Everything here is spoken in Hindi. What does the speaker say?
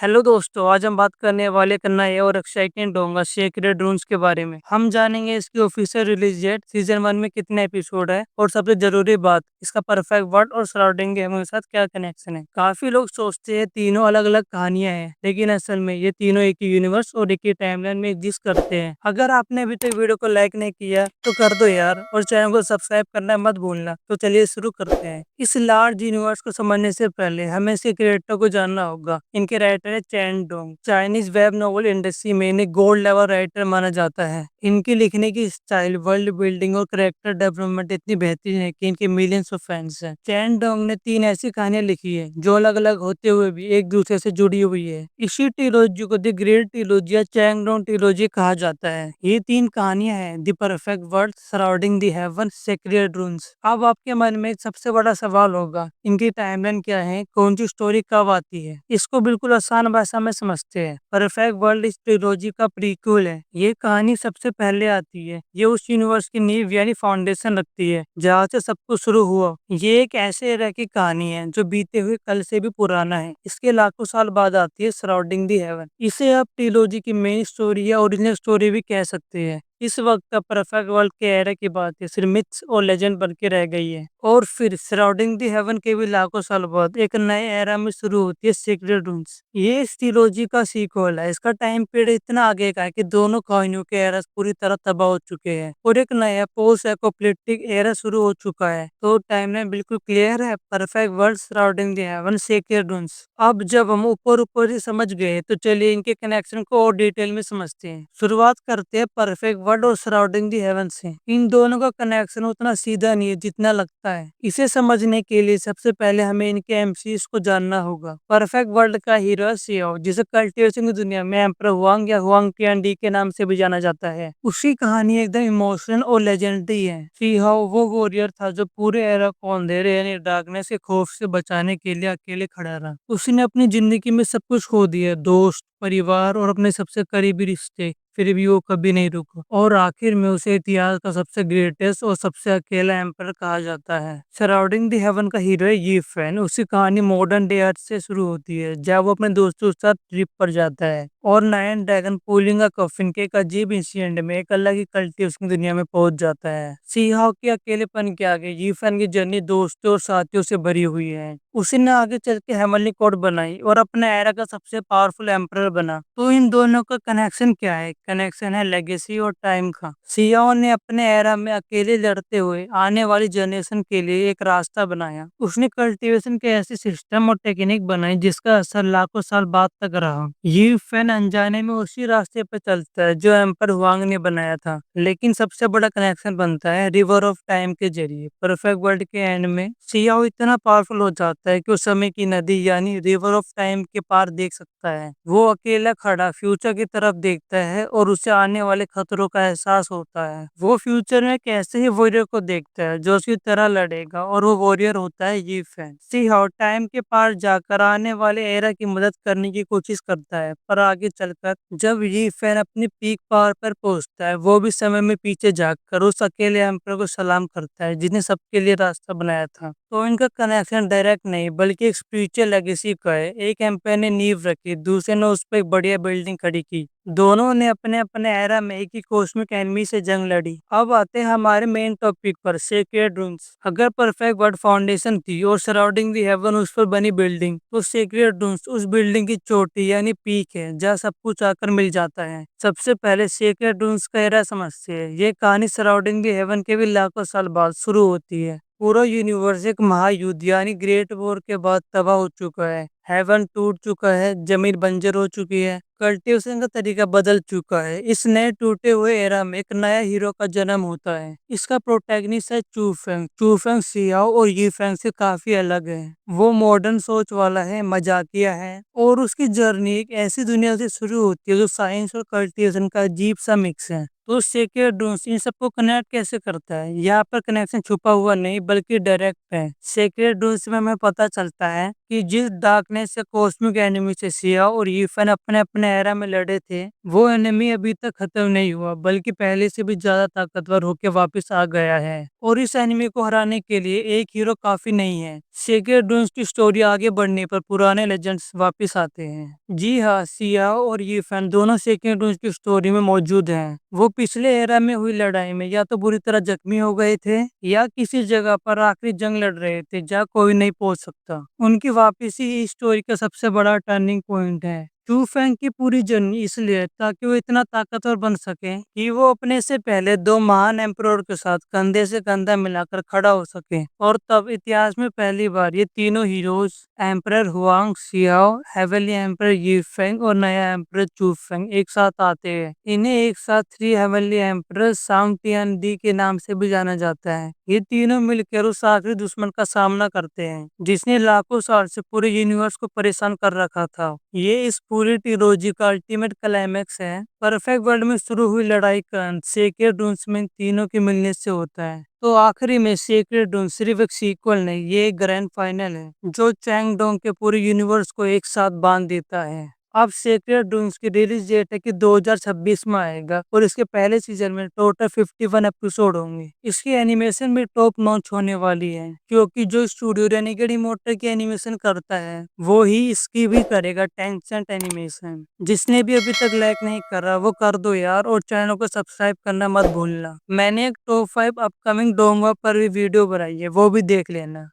हेलो दोस्तों, आज हम बात करने वाले एक नए और एक्साइटिंग डोंगा सेक्रेड रून्स के बारे में। हम जानेंगे इसकी ऑफिशियल रिलीज डेट, सीजन 1 में कितने एपिसोड है और सबसे जरूरी बात, इसका परफेक्ट वर्ड और सराउंडिंग गेम के साथ क्या कनेक्शन है। काफी लोग सोचते हैं तीनों अलग अलग कहानियां हैं, लेकिन असल में ये तीनों एक ही यूनिवर्स और एक ही टाइमलाइन में एग्जिस्ट करते हैं। अगर आपने अभी तक वीडियो को लाइक नहीं किया तो कर दो यार, और चैनल को सब्सक्राइब करना मत भूलना। तो चलिए शुरू करते हैं। इस लार्ज यूनिवर्स को समझने से पहले हमें इसके क्रिएटर को जानना होगा। इनके राइटर है Chen Dong. Chinese web novel industry में इन्हें गोल्ड लेवल राइटर माना जाता है। इनकी लिखने की स्टाइल, वर्ल्ड बिल्डिंग और कैरेक्टर डेवलपमेंट इतनी बेहतरीन है कि इनके मिलियंस ऑफ फैंस हैं। चैन डोंग ने 3 ऐसी कहानियां लिखी है जो अलग अलग होते हुए भी एक दूसरे से जुड़ी हुई है। इसी ट्रिलॉजी को द ग्रेट ट्रिलॉजी या चैंग डोंग ट्रिलॉजी कहा जाता है। ये 3 कहानियां हैं: the perfect world, surrounding the haven, sacred रून्स। अब आपके मन में एक सबसे बड़ा सवाल होगा, इनकी टाइमलाइन क्या है, कौन सी स्टोरी कब आती है। इसको बिल्कुल आसान भाषा में समझते हैं। परफेक्ट वर्ल्ड इस ट्रिलॉजी का प्रीक्वल है। ये कहानी सबसे पहले आती है। ये उस यूनिवर्स की नींव यानी फाउंडेशन रखती है जहाँ से सब कुछ शुरू हुआ। ये एक ऐसे एरा की कहानी है जो बीते हुए कल से भी पुराना है। इसके लाखों साल बाद आती है सराउंडिंग दी हेवन। इसे आप ट्रिलॉजी की मेन स्टोरी या ओरिजिनल स्टोरी भी कह सकते हैं। इस वक्त का परफेक्ट वर्ल्ड के एरा की बात है सिर्फ मिथ्स और लेजेंड बन के रह गई है। और फिर सराउंडिंग दी हेवन के भी लाखों साल बाद एक नए एरा में शुरू होती है सीक्रेट रूम्स। ये इस ट्रिलॉजी का सीक्वल है। इसका टाइम पीरियड इतना आगे का है कि दोनों कहानियों के एरा पूरी तरह तबाह हो चुके हैं और एक नया पोस्ट एपोकलिप्टिक एरा शुरू हो चुका है। तो टाइमलाइन बिल्कुल क्लियर है: परफेक्ट वर्ल्ड, सराउंडिंग दी हेवन, सीक्रेट रूम्स। अब जब हम ऊपर ऊपर ही समझ गए तो चलिए इनके कनेक्शन को और डिटेल में समझते हैं। शुरुआत करते हैं परफेक्ट वर्ल्ड और सराउंडिंग दी हेवन से। इन दोनों का कनेक्शन उतना सीधा नहीं है जितना लगता है। इसे समझने के लिए सबसे पहले हमें इनके एमसीज को जानना होगा। परफेक्ट वर्ल्ड का हीरो है सियाओ, जिसे कल्टिवेशन की दुनिया में एम्पर हुआंग या हुआंग टियानडी के नाम से भी जाना जाता है। उसकी कहानी एकदम इमोशनल और लेजेंडरी है। सियाओ वो वॉरियर था जो पूरे एरा को अंधेरे यानी डार्कनेस के खौफ से बचाने के लिए अकेले खड़ा रहा। उसने अपनी जिंदगी में सब कुछ खो दिया, दोस्त, परिवार और अपने सबसे करीबी रिश्ते, फिर भी वो कभी नहीं रुका। और आखिर में उसे इतिहास का सबसे ग्रेटेस्ट और सबसे अकेला एम्पर कहा जाता है। सराउंडिंग द हेवन का हीरो है यी फैन। उसकी कहानी मॉडर्न डे अर्थ से शुरू होती है जब वो अपने दोस्तों के साथ ट्रिप पर जाता है और नाइन ड्रैगन पूलिंग का कफिन के एक अजीब इंसिडेंट में एक अलग ही कल्टिवेशन की दुनिया में पहुंच जाता है। सीहाव के अकेलेपन के आगे यी फैन की जर्नी दोस्तों और साथियों से भरी हुई है। उसने आगे चल के हेमनली कोड बनाई और अपने एरा का सबसे पावरफुल एम्परर बना। तो इन दोनों का कनेक्शन क्या है? कनेक्शन है लेगेसी और टाइम का। सियाओ ने अपने एरा में अकेले लड़ते हुए आने वाली जनरेशन के लिए एक रास्ता बनाया। उसने कल्टीवेशन के ऐसे सिस्टम और टेक्निक बनाई जिसका असर लाखों साल बाद तक रहा। ये फैन अनजाने में उसी रास्ते पर चलता है जो एम्पर हुआंग ने बनाया था। लेकिन सबसे बड़ा कनेक्शन बनता है रिवर ऑफ टाइम के जरिए। परफेक्ट वर्ल्ड के एंड में सियाओ इतना पावरफुल हो जाता है कि वो समय की नदी यानी रिवर ऑफ टाइम के पार देख सकता है। वो अकेला खड़ा फ्यूचर की तरफ देखता है और उसे आने वाले खतरों का एहसास होता है। वो फ्यूचर में कैसे ही वॉरियर को देखता है जो उसकी तरह लड़ेगा, और वो वॉरियर होता है ये फैन। सीहाओ टाइम के पार जाकर आने वाले एरा की मदद करने की कोशिश करता है, पर आगे चलकर जब ये फैन अपनी पीक पावर पर पहुंचता है, वो भी समय में पीछे जाकर उस अकेले एम्पर को सलाम करता है जिसने सबके लिए रास्ता बनाया था। तो इनका कनेक्शन डायरेक्ट नहीं बल्कि एक स्पिरिचुअल लेगेसी का है। एक एम्पायर ने नींव रखी, दूसरे ने उस पर एक बढ़िया बिल्डिंग खड़ी की। दोनों ने अपने अपने एरा में एक ही कॉस्मिक एनिमी से जंग लड़ी। अब आते हैं हमारे मेन टॉपिक पर, सेक्रेड रूम्स। अगर परफेक्ट वर्ल्ड फाउंडेशन थी और सराउंडिंग दी हेवन उस पर बनी बिल्डिंग, तो सेक्रेड रूम्स उस बिल्डिंग की चोटी यानी पीक है जहाँ सब कुछ आकर मिल जाता है। सबसे पहले सेक्रेड रूम्स का एरा समझते हैं। ये कहानी सराउंडिंग दी हेवन के भी लाखों साल बाद शुरू होती है। पूरा यूनिवर्स एक महायुद्ध यानी ग्रेट वॉर के बाद तबाह हो चुका है। हेवन टूट चुका है, जमीन बंजर हो चुकी है, कल्टीवेशन का तरीका बदल चुका है। इस नए टूटे हुए एरा में एक नया हीरो का जन्म होता है। इसका प्रोटैगनिस्ट है चूफेंग। चूफेंग सियाओ और यीफेंग से काफी अलग है। वो मॉडर्न सोच वाला है, मजाकिया है, और उसकी जर्नी एक ऐसी दुनिया से शुरू होती है जो साइंस और कल्टीवेशन का अजीब सा मिक्स है। तो सेक्रेड ड्रोन्स इन सबको कनेक्ट कैसे करता है? यहाँ पर कनेक्शन छुपा हुआ नहीं बल्कि डायरेक्ट है। सेक्रेड ड्रोन्स में हमें पता चलता है कि जिस डार्कनेस या कॉस्मिक एनिमी से सिया और यीफेन अपने अपने एरा में लड़े थे, वो एनिमी अभी तक खत्म नहीं हुआ बल्कि पहले से भी ज्यादा ताकतवर होकर वापस आ गया है। और इस एनिमी को हराने के लिए एक हीरो काफी नहीं है। सेक्रेड ड्रोन्स की स्टोरी आगे बढ़ने पर पुराने लेजेंड्स वापस आते हैं। जी हाँ, सिया और यीफेन दोनों सेक्रेड ड्रोन्स की स्टोरी में मौजूद हैं। वो पिछले एरा में हुई लड़ाई में या तो बुरी तरह जख्मी हो गए थे या किसी जगह पर आखिरी जंग लड़ रहे थे जहाँ कोई नहीं पहुंच सकता। उनकी वापसी ही स्टोरी का सबसे बड़ा टर्निंग पॉइंट है। चू फेंग की पूरी जर्नी इसलिए ताकि वो इतना ताकतवर बन सके कि वो अपने से पहले दो महान एम्परर के साथ कंधे से कंधा मिलाकर खड़ा हो सके। और तब इतिहास में पहली बार ये तीनों heroes emperor Huang Xiao, heavenly emperor यी फेंग और नया एम्परर चू फेंग एक साथ आते हैं। इन्हें एक साथ थ्री हेवनली एम्परर सांग टियान डी के नाम से भी जाना जाता है। ये तीनों मिलकर उस आखिरी दुश्मन का सामना करते हैं जिसने लाखों साल से पूरे यूनिवर्स को परेशान कर रखा था। ये इस पूरी ट्रिलॉजी का अल्टीमेट क्लाइमैक्स है। परफेक्ट वर्ल्ड में शुरू हुई लड़ाई का अंत सेक्रेड ड्रोन्स में इन तीनों के मिलने से होता है। तो आखिरी में सेक्रेड ड्रोन सिर्फ एक सीक्वल नहीं, ये एक ग्रैंड फाइनल है जो चैंग डोंग के पूरे यूनिवर्स को एक साथ बांध देता है। अब सेक्रेड ड्रोन्स की रिलीज डेट है कि 2026 में आएगा और इसके पहले सीजन में टोटल 51 एपिसोड होंगे। इसकी एनिमेशन भी टॉप नॉच होने वाली है क्योंकि जो स्टूडियो रेनेगेड इमोर्टल की एनिमेशन करता है वो ही इसकी भी करेगा, टेंसेंट एनिमेशन। जिसने भी अभी तक लाइक नहीं करा वो कर दो यार, और चैनल को सब्सक्राइब करना मत भूलना। मैंने एक टॉप 5 अपकमिंग डोंगा पर भी वीडियो बनाई है, वो भी देख लेना।